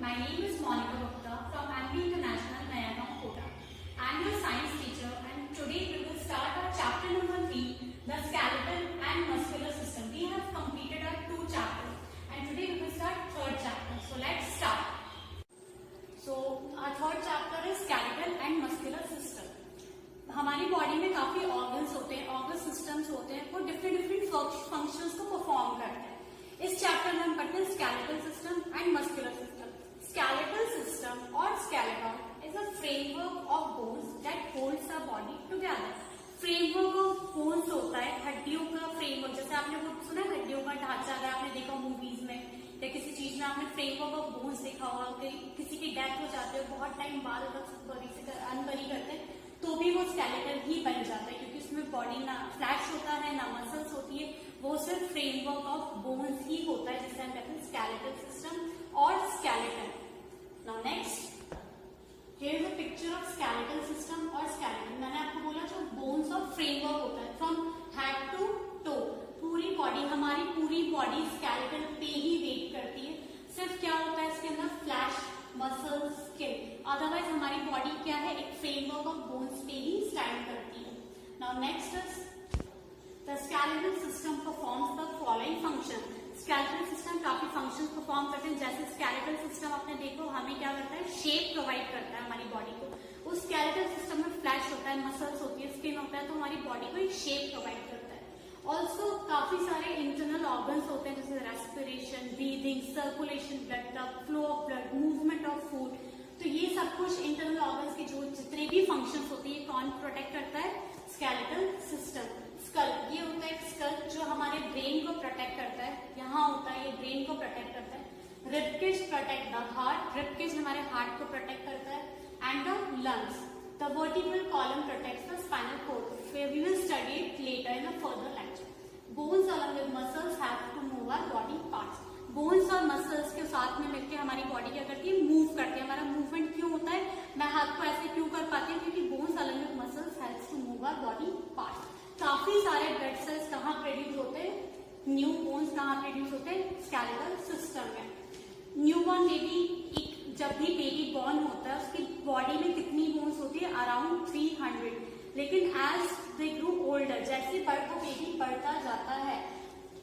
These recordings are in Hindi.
My name is Monica Gupta from Ambi International, Nayagaon, Kota. I am your science teacher and today we will start our chapter number 3, the skeletal and muscular system. We have completed our 2 chapters and today we will start 3rd chapter. So let's start. So our 3rd chapter is skeletal and muscular system. हमारी बॉडी में काफी ऑर्गन्स होते हैं, ऑर्गन सिस्टम्स होते हैं, वो डिफरेंट फंक्शंस को परफॉर्म करते हैं. इस चैप्टर में हम पढ़ते हैं skeletal system and muscular system. Skeletal system और skeleton is a framework of bones that holds a body together. Framework of bones होता है हड्डियों का फ्रेमवर्क. जैसे आपने वो सुना है हड्डियों का ढांचा, अगर आपने देखा मूवीज में या किसी चीज में आपने फ्रेमवर्क ऑफ बोन्स देखा होगा, किसी की डेथ हो जाती है बहुत टाइम बाद अनबरी करते हैं तो भी वो स्केलेटल ही बन जाता है, क्योंकि उसमें बॉडी ना फ्लैश होता है ना मसल्स होती है, वो सिर्फ फ्रेमवर्क ऑफ बोन्स ही होता है, जिसे हम कहते हैं स्केलेटल सिस्टम और skeleton. Now next, here is a picture of skeletal system और स्केलेटन. मैंने आपको बोला जो बोन्स ऑफ फ्रेमवर्क होता है फ्रॉम हेड टू टो, पूरी बॉडी, हमारी पूरी बॉडी स्केलेटल पे ही वेट करती है. सिर्फ क्या होता है इसके अंदर, फ्लैश, मसल्स, स्किन. अदरवाइज हमारी बॉडी क्या है, एक फ्रेमवर्क ऑफ बोन्स पे ही स्टैंड करती है. Now next is the skeletal system performs the following function. Skeletal system काफी फंक्शंस परफॉर्म करते हैं. जैसे स्केलेटल सिस्टम आपने देखो हमें क्या करता है, शेप प्रोवाइड करता है हमारी बॉडी को. उस स्केलेटल सिस्टम में फ्लैश होता है, मसल्स होती है, स्किन होता है, तो हमारी बॉडी को एक शेप प्रोवाइड करता है. ऑल्सो काफी सारे इंटरनल ऑर्गन्स होते हैं, जैसे respiration, breathing, circulation, blood flow of blood, movement of food. तो ये सब कुछ इंटरनल ऑर्गन्स के जो जितने भी फंक्शंस होते हैं कौन प्रोटेक्ट करता है, स्केलेटल सिस्टम. स्कल, ये होता है स्कल जो हमारे ब्रेन को प्रोटेक्ट करता है. यहाँ होता है ये ब्रेन को प्रोटेक्ट करता है. Ribcage protect the heart, ribcage हमारे हार्ट को प्रोटेक्ट करता है. And the lungs. The vertebral column protects the spinal cord. Where we will study it later in a further lecture. Bones along with muscles have to move our body parts. Bones और muscles के साथ में मिलकर हमारी बॉडी क्या करती है, मूव करती है. हमारा मूवमेंट क्यों होता है, मैं हाथ को ऐसे क्यों कर पाती हूँ, क्योंकि bones along with muscles helps to move our body parts. काफी सारे ब्लड सेल्स कहाँ प्रोड्यूस होते हैं, न्यू बोन्स कहाँ प्रोड्यूस होते हैं, स्केलेटल सिस्टम में. न्यूबॉर्न बेबी, जब भी बेबी बॉर्न होता है उसकी बॉडी में कितनी बोन्स होती है, अराउंड 300. लेकिन एज दे ग्रो ओल्डर, जैसे वो बेबी बढ़ता जाता है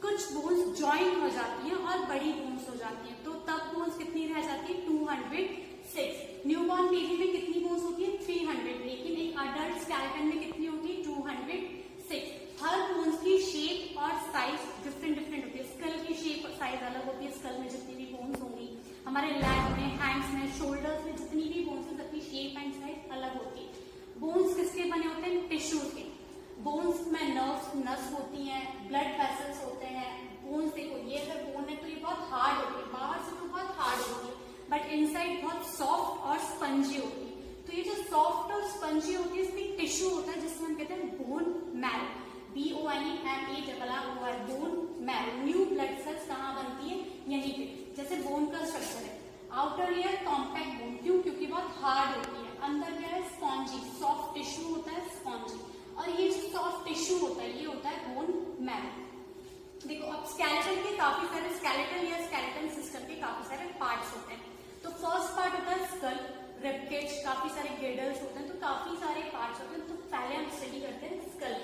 कुछ बोन्स ज्वाइन हो जाती हैं और बड़ी बोन्स हो जाती हैं, तो तब बोन्स कितनी रह जाती है, 206. न्यूबॉर्न बेबी में कितनी बोन्स होती है, 300. लेकिन एक अडल्ट स्केलेटन में कितनी होती है, 206. हर बोन्स की शेप और साइज डिफरेंट होती है. स्कल की शेप और साइज अलग होती है. स्कल में जितनी भी बोन्स होंगी, हमारे लैग में, हैंड्स में, शोल्डर्स में जितनी भी बोन्स है सबकी शेप एंड साइज अलग होती है. बोन्स किसके बने होते हैं, टिश्यू के. बोन्स में नस होती हैं, ब्लड वेसल्स होते हैं. बोन्स देखो, ये अगर बोन है तो ये बहुत हार्ड होती है, बाहर से तो बहुत हार्ड होती है बट इनसाइड बहुत सॉफ्ट और स्पंजी होती है. तो ये जो सॉफ्ट और स्पंजी होती है इसमें टिश्यू होता है जिससे हम कहते हैं bone marrow. BONEMARROW, bone marrow. New blood cells कहाँ बनती है, यहीं पे. जैसे बोन का स्ट्रक्चर है, आउटर लेयर कॉम्पैक्ट बोन, क्यों, क्योंकि बहुत हार्ड होती है. अंदर क्या है, स्पॉन्जी, सॉफ्ट टिश्यू होता है, स्पॉन्जी. और ये जो सॉफ्ट टिश्यू होता है ये होता है बोन मैरो. देखो अब स्केलेटल के काफी सारे, स्केलेटल या स्केलेटल सिस्टम के काफी सारे पार्ट्स होते हैं. तो फर्स्ट पार्ट होता है स्कल, रिबकेज, काफी सारे गिल्डर्स होते हैं, तो काफी सारे पार्ट्स होते हैं. तो पहले हम स्टडी करते हैं skull.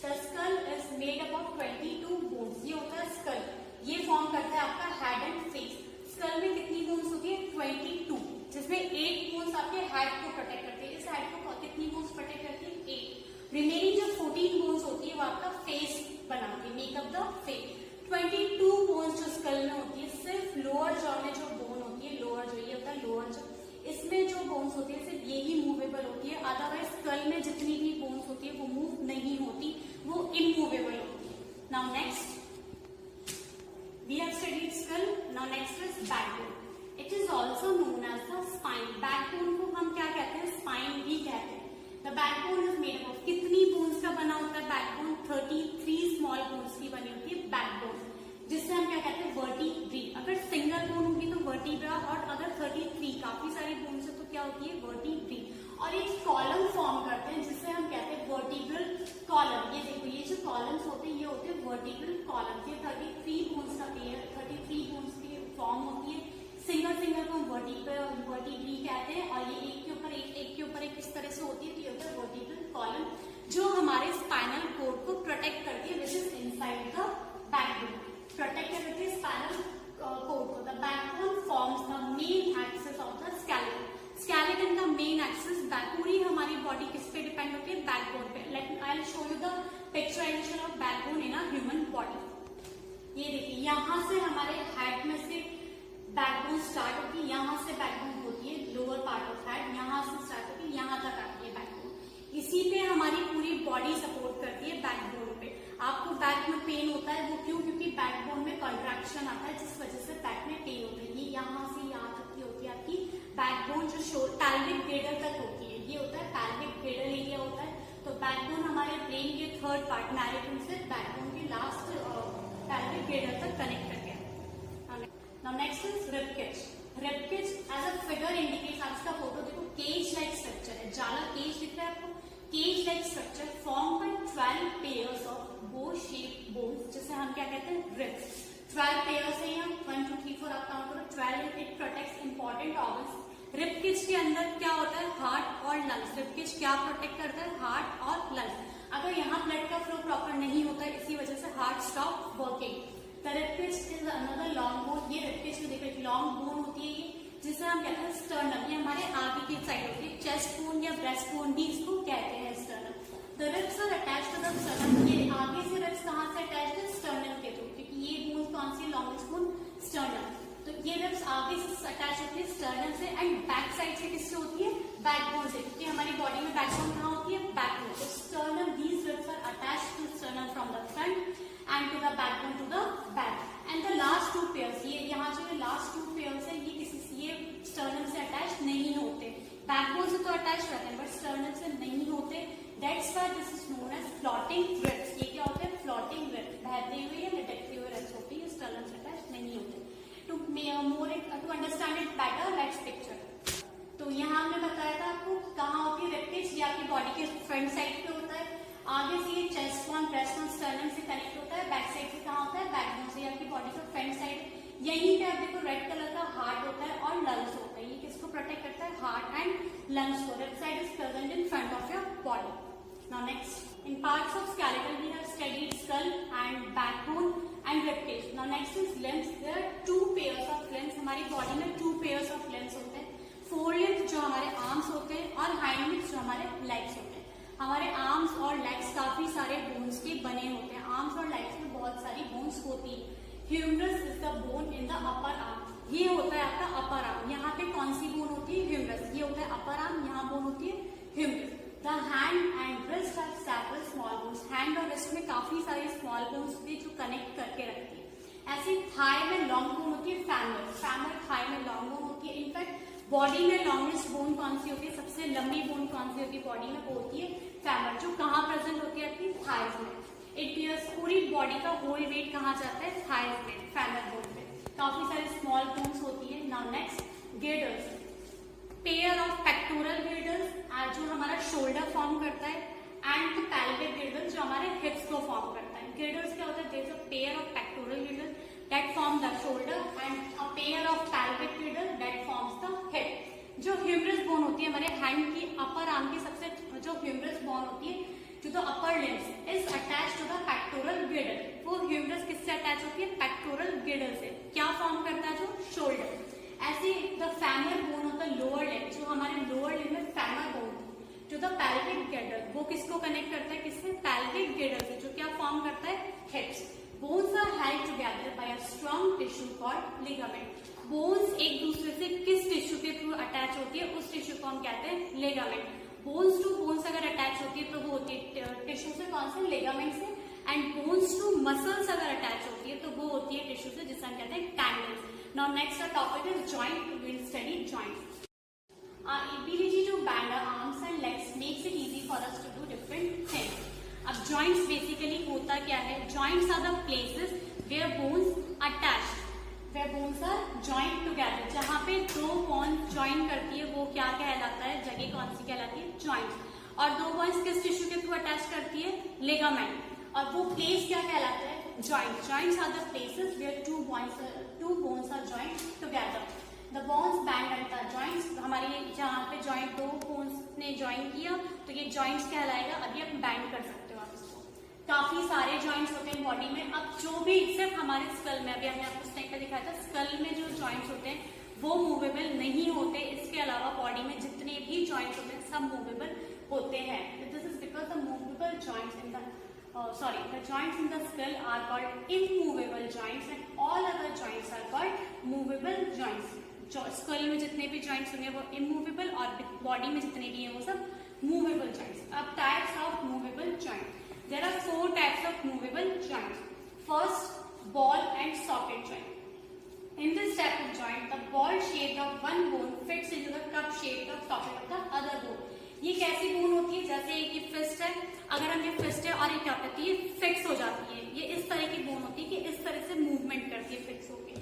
The skull is made up of 22 bones. ये होता है स्कल, ये फॉर्म करता है आपका हेड एंड फेस. स्कल में कितनी बोन्स होती है, 22, जिसमें 8 बोन्स आपके हेड को प्रोटेक्ट करती है. इस हेड को कितनी बोन्स प्रोटेक्ट करती है, 8. रिमेनिंग जो 14 बोन्स होती है वो आपका फेस बनाती है, मेकअप द फेस. 22 बोन्स जो स्कल में होती है, सिर्फ लोअर जॉ में जो बोन होती है, लोअर जो ये होता है लोअर जॉ, इसमें जो बोन्स होती है सिर्फ ये ही मूवेबल होती है. अदरवाइज स्कल में जितनी भी बोन्स होती है वो मूव नहीं होती, वो इमूवेबल होती है. Now next, we have studied skull. Now next is backbone. It is also known as the spine. Backbone को हम क्या कहते हैं, spine भी कहते हैं. The backbone is made up of, कितनी bones का बना होता है backbone, 33 small bones की बनी होती है backbone, जिससे हम क्या कहते हैं, vertebrae. अगर सिंगल बोन होगी तो vertebra, और अगर 33 काफी सारी बोन्स है तो क्या होती है, vertebrae. और एक कॉलम फॉर्म करते हैं जिससे हम कहते हैं वर्टिब्रल कॉलम. ये देखो, ये जो कॉलम्स होते हैं ये होते हैं वर्टिब्रल कॉलम. ये 33 बोन्स का पेयर, 33 बोन्स की फॉर्म होती है. सिंगल को हम वर्टिब्रल वर्टिब्री कहते हैं, और ये एक के ऊपर एक किस तरह से होती है, तो ये होता है वर्टिब्रल कॉलम, जो हमारे स्पाइनल कोड को प्रोटेक्ट करती है, which is inside the backbone, protect करती है स्पाइनल कोड को। The backbone forms the main axis of the skeleton, skeleton का मेन एक्सिस, पूरी हमारी बॉडी किस पे डिपेंड होती है, बैकबोन पे। Let I will show you the picturisation of backbone in a human body. ये देखिए, यहाँ से हमारे हेड में से बैकबोन स्टार्ट होती है, यहाँ से बैकबोन होती है, लोअर पार्ट ऑफ हेड, यहाँ से स्टार्ट होती है, यहाँ तक आती है बैकबोन। इसी पे हमारी पूरी बॉडी सपोर्ट करती है बैकबोन पे। आपको बैक में पेन होता है, वो क्यों? क्योंकि बैकबोन में कॉन्ट्रैक्शन आता है, जिस वजह से बैक में पेन होता है। ये यहाँ से यहाँ तक की होती है आपकी बैकबोन, जो पैल्विक गिर्डर तक होती है। ये होता है पैल्विक गिर्डर एरिया होता है। तो बैकबोन हमारे ब्रेन के थर्ड पार्ट मैरिटम से बैकबोन के लास्ट पैल्विक गिर्डर तक कनेक्ट कर गया। Now next is rib cage. Rib cage as a figure indicates, आप इसका फोटो देखो, केज लाइक स्ट्रक्चर है, जाला केज दिख रहा है आपको, cage like structure form by 12 pairs of bow shape bones, जिसे हम क्या कहते हैं, रिब्स। 12 पेयर्स है यहाँ, 1 2 3 4 आप काउंट करो, 12। It protects important organs. Rib cage के अंदर क्या होता है, हार्ट और लंग्स। रिब केज क्या प्रोटेक्ट करता है, हार्ट और लंग्स। अगर यहाँ ब्लड का फ्लो प्रॉपर नहीं होता है, इसी वजह से heart stop working. The rib cage is another long bone. ये रिब केज में देखो एक लॉन्ग बोन होती है, ये जिसे हम कहते हैं स्टर्नम। ये हमारे आगे की साइड होती है, चेस्ट बोन या ब्रेस्ट बोन भी इसको कहते हैं sternum. The ribs are attached to the sternum. ये आगे से रिब्स कहाँ से अटैच्ड है, स्टर्नम के थ्रू, क्योंकि ये बोन कौन सी, लॉन्गेस्ट बोन स्टर्नम। तो ये रिब्स आगे से अटैच होती है स्टर्नम से, एंड बैक साइड से किससे होती है, बैकबोन से, क्योंकि हमारी बॉडी में बैकबोन कहाँ होती है, बैकबोन। तो sternum, these ribs are attached to sternum from the front and to the backbone to the back. And the last 2 pairs, ये यहाँ जो लास्ट 2 पेयर्स है, ये किसी से, ये स्टर्नम से अटैच नहीं होते। बैकबोन से तो अटैच रहते हैं, बट स्टर्नम से नहीं होते। That's why this is known as floating ribs. ये क्या होते हैं, फ्लोटिंग रिब्स, बहते हुए या लटकते हुए रिब्स होती है, स्टर्नम से अटैच नहीं होते। To understand it better, let's picture. तो यहाँ हमने बताया था आपको कहाँ होती है रिब केज, ये आपकी बॉडी के फ्रंट साइड पे होता है। आगे से ये chest bone, breast bone, sternum से कनेक्ट होता है। बैक साइड से कहाँ होता है, बैकबोन से, आपकी बॉडी का फ्रंट साइड। यहीं पे आप देखो रेड कलर का हार्ट होता है और लंग्स होता है। ये किसको प्रोटेक्ट करता है, हार्ट एंड लंग्स को। Rib side is present in front of your body. Now next, in parts of skeleton we have studied skull and backbone and rib cage. Now next is limbs. There are 2 pairs of limbs. हमारी बॉडी में 2 pairs of limbs होते हैं। 4 limbs जो हमारे आर्म्स होते हैं, और hind limbs जो हमारे लेग्स होते हैं। हमारे आर्म्स और लेग्स काफी सारे बोन्स के बने होते हैं। आर्म्स और लेग्स में बहुत सारी बोन्स होती है। Humerus is the bone in the upper arm. ये होता है आपका अपर आर्म। यहाँ पे कौन सी बोन होती है, ह्यूमरस। ये होता है अपर आर्म, यहाँ बोन होती है humerus. The hand and wrist have several small bones. Hand और रिस्ट में काफी सारी स्मॉल बोन्स होती है जो कनेक्ट करके रखती है। ऐसे थाई में लॉन्ग बोन होती है, फैमर। फैमर थाई में लॉन्ग बोन होती है। इनफैक्ट बॉडी में लॉन्गेस्ट बोन कौन सी होती है, सबसे लंबी बोन कौन सी होती है बॉडी में, वो होती है फैमर, जो कहाँ प्रेजेंट होती है आपकी थाइज में। इट बियर्स, पूरी बॉडी का होल वेट कहाँ जाता है, थाइज में, फैमर बोन पे। काफी सारी स्मॉल बोन्स होती है। Now next, girdles. Pair of pectoral girdles जो हमारा शोल्डर फॉर्म करता है, एंड द पैल्विक गिर्डर्स जो हमारे हिप्स को फॉर्म करता है। गिर्डर्स क्या होता है, there is a pair of pectoral girdles that form the shoulder, and a pair of pelvic girdle that forms the hip. जो ह्यूमरस बोन होती है हमारे हैंड की अपर आर्म की, सबसे जो ह्यूमरस बोन होती है to the upper limbs is attach to the pectoral girdle. वो ह्यूमरस किससे अटैच होती है, पेक्टोरल गिर्डर से। क्या फॉर्म करता है, जो शोल्डर। ऐसे द फैमर बोन होता है लोअर लिम्ब, जो हमारे लोअर लिम्ब में फैमर बोन टू द पैल्विक गिर्डर, वो किसको कनेक्ट करता है, किससे, पैल्विक गिर्डर से, जो क्या फॉर्म करता है, hips. Bones are held together by a strong tissue called ligament. Bones एक दूसरे से किस टिश्यू के थ्रू अटैच होती है, उस टिश्यू को हम कहते हैं लिगामेंट। बोन्स टू बोन्स अगर अटैच होती है तो वो होती है टिश्यू से, कौन से, लिगामेंट से। एंड बोन्स टू मसल्स अगर अटैच होती है तो वो होती है टिश्यू से, जिसे हम कहते हैं tendons. Now next our topic is joint. We will study joints. Our ability to bend our arms and legs makes it easy for us to do different things. अब joints basically होता क्या है, joints are the places where bones attached, where bones are joined together. जहाँ पे 2 bones join करती है वो क्या कहलाता है, जगह कौन सी कहलाती है, joints। और 2 bones किस टिश्यू के थ्रू अटैच करती है, लिगामेंट। और वो प्लेस क्या कहलाता है, joints. Joints are the places where two bones are joined together. The bones bend at the joints. The join किया तो ये जॉइंट्स कहलाएगा। अभी आप बैंड कर सकते हो आप इसको। काफी सारे जॉइंट्स होते हैं बॉडी में। अब जो भी सिर्फ हमारे स्कल में, अभी हमने आपको स्टेप पे दिखाया था, स्कल में जो जॉइंट्स होते हैं वो मूवेबल नहीं होते। इसके अलावा बॉडी में जितने भी जॉइंट्स होते हैं सब मूवेबल होते हैं। This is because the movable joints in the the joints in the skull are called immovable joints and all other joints are called movable joints. Skull में जितने भी जॉइंट्स होंगे वो इमूवेबल और बॉडी में जितने भी हैं वो सब मूवेबल जॉइंट्स। अब types of movable joint, there are 4 types of movable joints. First, ball and socket joint. In this type of joint, the ball shaped of one bone fits into the cup shaped of socket of the other bone. ये कैसी बोन होती है? जैसे एक ये फिस्ट है, अगर हम ये फिस्ट है और ये क्या करती है, फिक्स हो जाती है। ये इस तरह की बोन होती है कि इस तरह से मूवमेंट करती है फिक्स होके।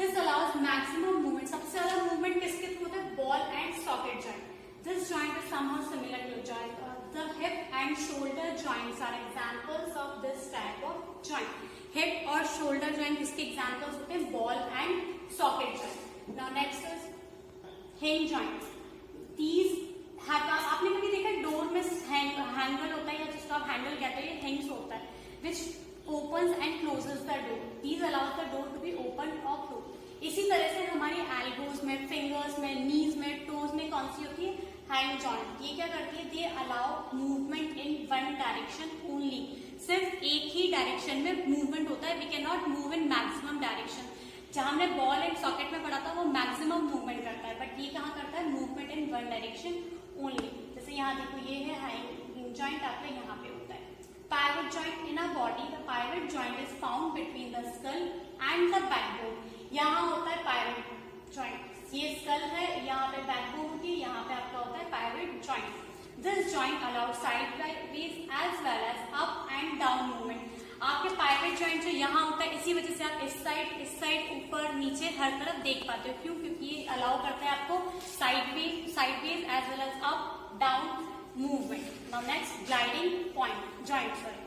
This allows maximum movement. सबसे ज्यादा मूवमेंट किसके थ्रू होता है? Ball and socket joint. This joint is somehow similar to joint. The hip and shoulder joints are examples of this type of joint. Hip और शोल्डर जॉइंट किसके एग्जांपल्स होते हैं? Ball and socket joint. Now next is hinge joint. These आपने कभी देखा डोर में हैंडल होता है या जिसको आप हैंडल कहते हैं, हिंग्स होता है which opens and closes the door. These allows the door to be open और क्लोज। इसी तरह से हमारी एल्बोज में, फिंगर्स में, नीज में, टोज में कौन सी होती है? Hinge joint. ये क्या करती है? They allow movement in one direction only. सिर्फ एक ही डायरेक्शन में मूवमेंट होता है। We can not move in maximum direction. जहां हमने बॉल एंड सॉकेट में पढ़ा था वो मैक्सिमम मूवमेंट करता है, बट ये कहाँ करता है? Movement in one direction only. जैसे यहाँ देखो ये है हैंग जॉइंट, आपका यहाँ पे होता है। Pivot joint in a body, the pivot joint is found between the skull and the backbone. यहाँ होता है पाइवट जॉइंट। ये स्कल है, यहाँ पे बैकबोन होती है, यहाँ पे आपका होता है pivot joint. This joint allowed sideways as well as up and down movement. आपके पाइवट जॉइंट जो यहाँ होता है, इसी वजह से आप इस साइड, ऊपर, नीचे हर तरफ देख पाते हो। क्यों? क्योंकि ये अलाउ करता है आपको sideways as well as up down movement. Now next, gliding point joint. Sorry,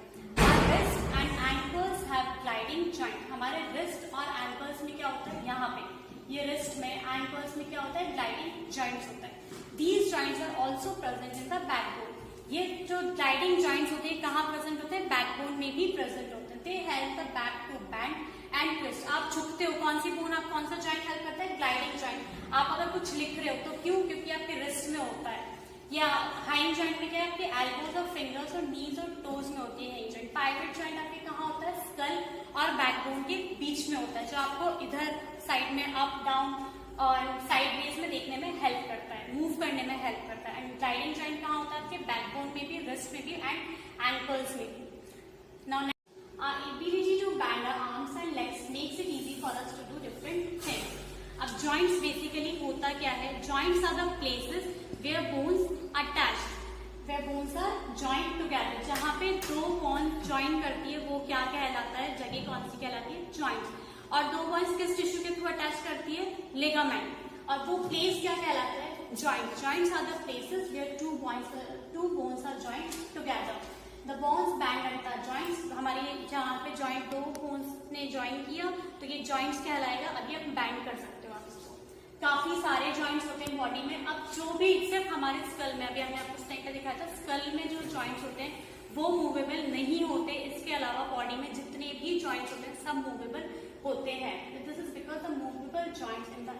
wrist and ankles have gliding joint. हमारे रिस्ट और एंकल्स में क्या होता है? यहाँ पे ये रिस्ट में, एंकल्स में क्या होता है? ग्लाइडिंग जॉइंट्स होता है। These joints are also present in the backbone. ये जो ग्लाइडिंग जॉइंट्स होते हैं कहाँ प्रेजेंट होते हैं? बैकबोन में भी प्रेजेंट होते हैं। They help the back to bend and twist. आप झुकते हो, कौन सी बोन, आप कौन सा जॉइंट हेल्प करता है? Gliding joint. आप अगर कुछ लिख रहे हो तो क्यों? क्योंकि आपके रिस्ट में होता है। या हाइंड जॉइंट में क्या है? आपके एल्बोज और फिंगर्स और नीज और टोज में होती है हाइंड जॉइंट। पाइवट जॉइंट आपके कहाँ होता है? स्कल और बैकबोन के बीच में होता है, जो आपको इधर साइड में अप डाउन और साइड वेज में देखने में हेल्प करता है, मूव करने में हेल्प करता है। एंड ग्लाइडिंग जॉइंट कहाँ होता है? आपके बैकबोन में भी, रिस्ट में भी एंड एंकल्स में भी। Now our ability to bend our arms and legs makes it easy for us to do different things. अब joints basically होता क्या है? Joints are the places where bones attached, where bones are joined together. जहाँ पे दो bones join करती है वो क्या कहलाता है? जगह कौन सी कहलाती है? Joints. और दो bones किस टिश्यू के थ्रू अटैच करती है? लिगामेंट। और वो प्लेस क्या कहलाता है? Joint. Joints are the places where two bones are joined together. The bones band at the joints. हमारे जहाँ पे जॉइंट दो बोन्स ने ज्वाइन किया तो ये जॉइंट्स कहलाएगा। अभी आप बैंड कर सकते हो आप इसको। काफी सारे जॉइंट्स होते हैं बॉडी में। अब जो भी सिर्फ हमारे स्कल में, अभी हमने आपको स्टेप पे दिखाया था, स्कल में जो जॉइंट्स होते हैं वो मूवेबल नहीं होते। इसके अलावा बॉडी में जितने भी जॉइंट्स होते हैं सब मूवेबल होते हैं। This is because the movable joints in the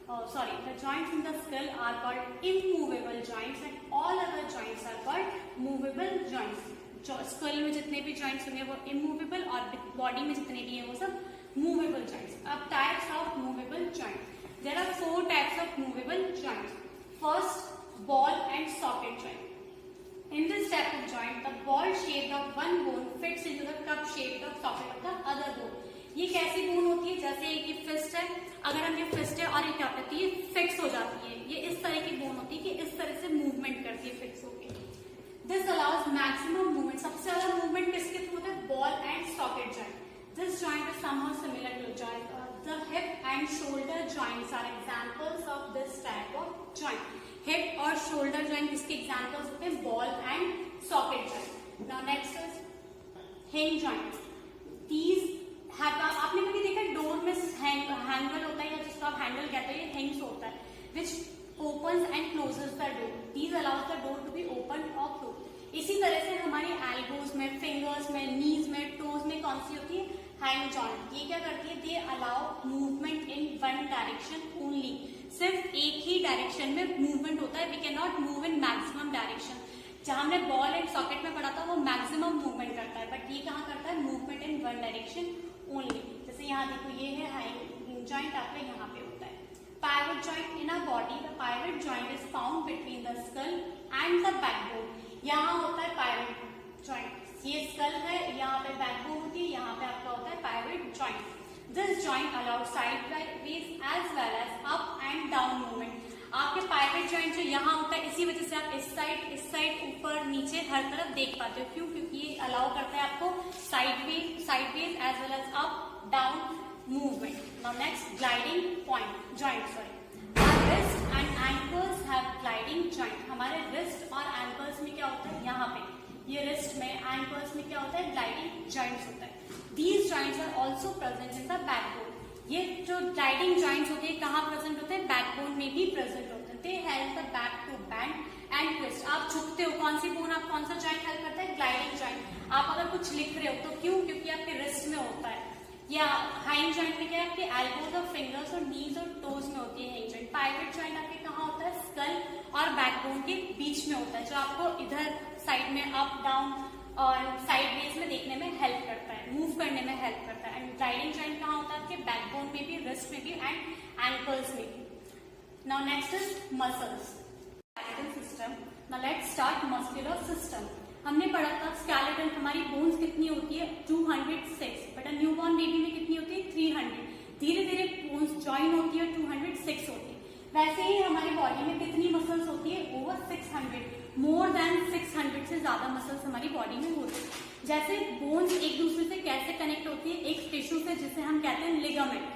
the joints in the skull are called immovable joints and all other joints are called movable joints. Skull में जितने भी जॉइंट्स होंगे वो इमूवेबल और बॉडी में जितने भी हैं वो सब मूवेबल जॉइंट्स। अब types of movable joint, there are 4 types of movable joints. First, ball and socket joint. In this type of joint the ball shaped of one bone fits into the cup shaped of socket of the other bone. ये कैसी बोन होती है? जैसे एक ये फिस्ट है, अगर हम ये फिस्ट है और ये क्या करती है? फिक्स हो जाती है। ये इस तरह की बोन होती है कि इस तरह से मूवमेंट करती है फिक्स होके। This allows maximum movement. सबसे ज्यादा मूवमेंट किसके थ्रू होता है? Ball and socket joint. This joint is somehow similar to joint. The hip and shoulder joints are examples of this type of joint. Hip और शोल्डर जॉइंट किसके एग्जांपल्स होते हैं? Ball and socket joint. Now next is hinge joint. These आपने कभी देखा डोर में हैंगल होता है या जिसको आप हैंडल कहते हैं, हिंग्स होता है विच opens and closes the door. These allows the door to be opened or closed. इसी तरह से हमारे एल्बोज में, फिंगर्स में, नीज में, टोज में कौन सी होती है? Hinge joint. ये क्या करती है? They allow movement in one direction only. सिर्फ एक ही डायरेक्शन में मूवमेंट होता है. We can not move in maximum direction. जहां हमने बॉल एंड सॉकेट में पढ़ा था वो मैक्सिमम मूवमेंट करता है, बट ये कहाँ करता है? Movement in one direction only. जैसे यहाँ देखो, ये है हैंड जॉइंट, आपका यहाँ पे होता है. Pivot joint in a body. The pivot joint is found between the skull and the backbone. यहाँ होता है pivot joint. ये skull है, यहाँ पे backbone होती है, यहाँ पे आपका होता है pivot joint. This joint allows sideways as well as up and down movement. आपके pivot joint जो यहाँ होता है, इसी वजह से आप इस साइड, ऊपर, नीचे हर तरफ देख पाते हो. क्यों? क्योंकि ये अलाउ करता है आपको sideways as well as up, down movement. Now next, gliding joint. Our wrist and ankles have gliding joint. हमारे wrist और ankles में क्या होता है? यहाँ पे ये wrist में, ankles में क्या होता है? gliding joints होता है. These joints are also present in the backbone. ये जो gliding joints होते हैं कहाँ present होते हैं? backbone में भी present होते हैं. They help the back to bend and twist. आप झुकते हो, कौन सी bone, आप कौन सा joint help करता है? gliding joint. आप अगर कुछ लिख रहे हो तो क्यों? क्योंकि आपके wrist में होता है. या हाइंड जॉइंट में क्या है? आपके एल्बोज और फिंगर्स और नीज और टोज में होती है हाइंड जॉइंट. पाइवट जॉइंट आपके कहाँ होता है? स्कल और बैकबोन के बीच में होता है, जो आपको इधर साइड में अप, डाउन और साइडवेज में देखने में हेल्प करता है, मूव करने में हेल्प करता है. एंड ग्लाइडिंग जॉइंट कहाँ होता है? आपके बैकबोन में भी, रिस्ट में भी एंड एंकल्स में भी. Now next is muscles. Skeletal system. Now let's start muscular system. हमने पढ़ा था स्केलेटन, हमारी बोन्स कितनी होती है? 206. बट न्यूबॉर्न बेबी में कितनी होती है? 300. धीरे धीरे बोन्स ज्वाइन होती है, 206 होती है. वैसे ही हमारी बॉडी में कितनी मसल्स होती है? ओवर 600. मोर देन 600 से ज्यादा मसल्स हमारी बॉडी में होती है. जैसे बोन्स एक दूसरे से कैसे कनेक्ट होती है? एक टिश्यू से, जिसे हम कहते हैं ligament.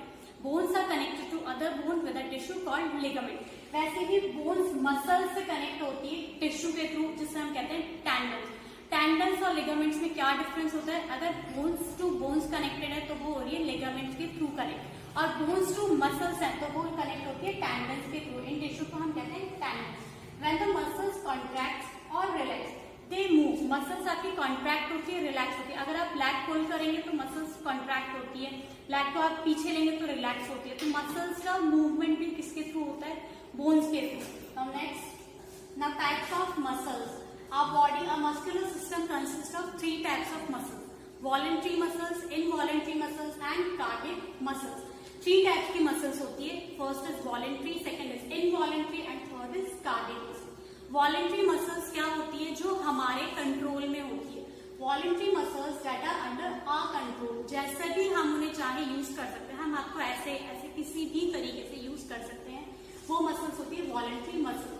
Bones are connected to other bone with a tissue called ligament. वैसे ही बोन्स मसल से कनेक्ट होती है टिश्यू के थ्रू, जिसे हम कहते हैं टेंडन्स. टेंडन्स और लिगामेंट्स में क्या डिफरेंस होता है? अगर बोन्स टू बोन्स कनेक्टेड है तो वो हो रही है लिगामेंट्स के थ्रू कनेक्ट, और बोन्स टू मसल्स है तो वो कनेक्ट होती है टेंडन्स के थ्रू. इन टिश्यू को हम कहते हैं tendons. When the muscles contract और रिलैक्स दे मूव. मसल्स आपकी कॉन्ट्रैक्ट होती है, रिलैक्स होती है. अगर आप लेग पुल करेंगे तो मसल्स कॉन्ट्रैक्ट होती है, लेग को आप पीछे लेंगे तो रिलैक्स होती है. तो मसल्स का मूवमेंट भी किसके थ्रू होता है? बोन्स के through. Now next, now types of muscles. Our body, our muscular system consists of 3 types of muscles: voluntary muscles, involuntary muscles, and cardiac muscles. 3 types की muscles होती है. First is voluntary, second is involuntary, and third is cardiac muscles. Voluntary muscles क्या होती है? जो हमारे कंट्रोल में होती है. Voluntary muscles that are under our control. जैसे भी हम उन्हें चाहे यूज कर सकते हैं. हम आपको ऐसे किसी भी तरीके से यूज कर सकते हैं. वो मसल्स होती है voluntary muscles.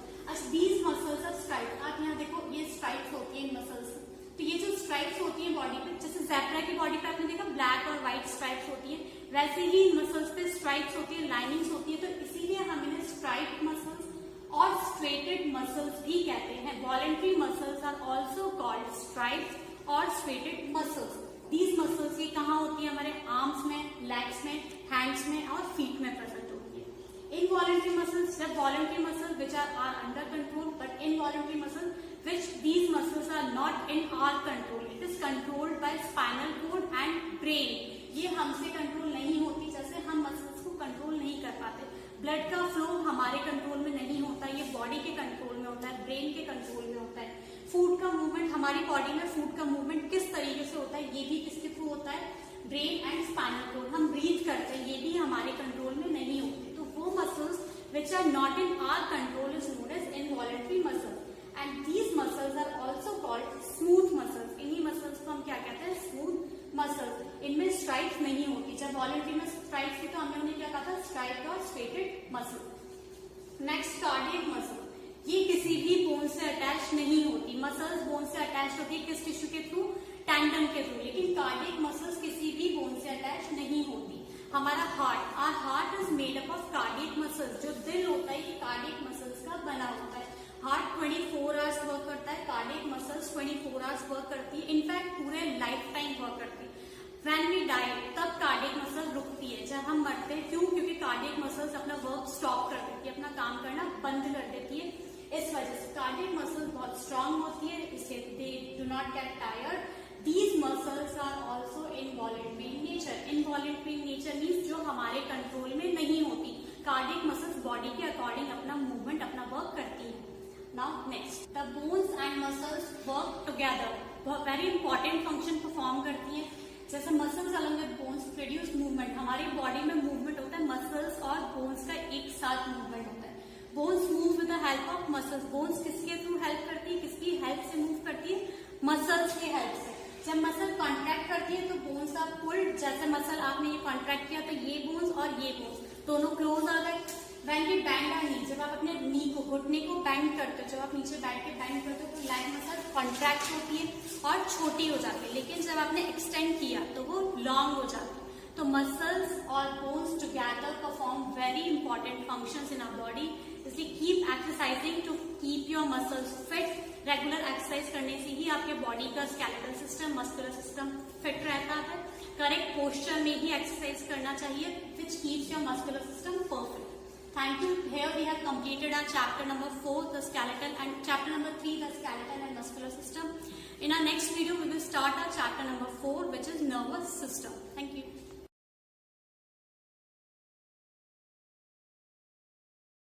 These muscles are striped. आप यहाँ देखो, ये स्ट्राइप्स होती है इन मसल्स. तो ये जो स्ट्राइप्स होती है बॉडी पे, जैसे ज़ेब्रा की बॉडी पे आपने देखा ब्लैक और व्हाइट स्ट्राइप्स होती है, वैसे ही मसल्स पे स्ट्राइप्स होती है, लाइनिंग्स होती है. तो इसीलिए हम इन्हें स्ट्राइप्ड मसल्स और स्ट्रेटेड मसल्स भी कहते हैं. Voluntary muscles are also called striped और स्ट्रेटेड मसल्स. दीज मसल्स ये कहाँ होती है? हमारे आर्म्स में, लेग्स में, हैंड्स में और फीट में प्रेजेंट होती है. Involuntary muscles, the voluntary muscles which are under control, but involuntary muscles which these muscles are not in our control. It is controlled by spinal cord and brain. ये हमसे कंट्रोल नहीं होती. जैसे हम मसल्स को कंट्रोल नहीं कर पाते. ब्लड का फ्लो हमारे कंट्रोल में नहीं होता, ये बॉडी के कंट्रोल में होता है, ब्रेन के कंट्रोल में होता है. फूड का मूवमेंट, हमारी बॉडी में फूड का मूवमेंट किस तरीके से होता है, ये भी किसके थ्रू होता है? Brain and spinal cord. हम ब्रीथ करते हैं, ये भी हमारे कंट्रोल में नहीं होते. तो वो muscles which are not in our control is known as involuntary muscles, and these muscles are also called smooth muscles. इन्हीं मसल्स को हम क्या कहते हैं? Smooth muscles. इनमें स्ट्राइप्स नहीं होती. जब वॉलेंट्री में स्ट्राइप्स थी तो हमने उन्हें क्या कहा था? स्ट्राइप्ड और striated muscle. Next, cardiac muscle. ये किसी भी बोन से अटैच नहीं होती. मसल्स बोन से अटैच होती है किस टिश्यू के थ्रू? टेंडन के थ्रू. लेकिन कार्डियक मसल्स किसी भी बोन से अटैच नहीं होती. हमारा heart, our heart is made up of cardiac muscles. जो दिल होता है ये कार्डियक मसल्स का बना होता है. हार्ट 24 आवर्स वर्क करता है, कार्डियक मसल्स 24 आवर्स वर्क करती है. इनफैक्ट पूरे लाइफ टाइम वर्क करती है. व्हेन वी डाई तब कार्डियक मसल रुकती है, जब हम मरते हैं. क्यों? क्योंकि कार्डियक मसल्स अपना वर्क स्टॉप कर देती है, अपना काम करना बंद कर इस वजह से कार्डियक मसल्स बहुत स्ट्रांग होती है, इससे they do not get tired. These muscles are also involuntary in nature. Involuntary in nature means जो हमारे कंट्रोल में नहीं होती. कार्डियक मसल्स बॉडी के अकॉर्डिंग अपना मूवमेंट, अपना वर्क करती है. Now next, the bones and muscles work together. बहुत वेरी इंपॉर्टेंट फंक्शन परफॉर्म करती है. जैसे muscles along with bones produce movement. हमारी बॉडी में मूवमेंट होता है, मसल्स और बोन्स का एक साथ मूवमेंट होता है. Bones move with the help of muscles. Bones किसके थ्रू हेल्प करती है, किसकी हेल्प से मूव करती है, मसल्स के हेल्प से. जब मसल कॉन्ट्रैक्ट करती है तो बोन्स आर पुल्ड. जैसे मसल आपने ये कॉन्ट्रैक्ट किया तो ये बोन्स और ये बोन्स दोनों क्लोज आ गए. व्हेन वी बेंड आवर नी, जब आप अपने नी को, घुटने को बेंड करते हो, जब आप नीचे बैठ के बेंड करते हो तो लैग मसल कॉन्ट्रैक्ट होती है और छोटी हो जाती है. लेकिन जब आपने एक्सटेंड किया तो वो लॉन्ग हो जाती है. तो मसल्स और bones together perform very important functions in our body. इसलिए keep exercising to keep your muscles fit. Regular exercise करने से ही आपके बॉडी का skeletal system, muscular system fit रहता है. करेक्ट पोस्चर में ही एक्सरसाइज करना चाहिए, which keeps your muscular system perfect. Thank you. Here we have completed our chapter number 4, the skeletal, and chapter number 3, the skeletal and muscular system. In our next video, we will start our chapter number 4, which is nervous system. Thank you.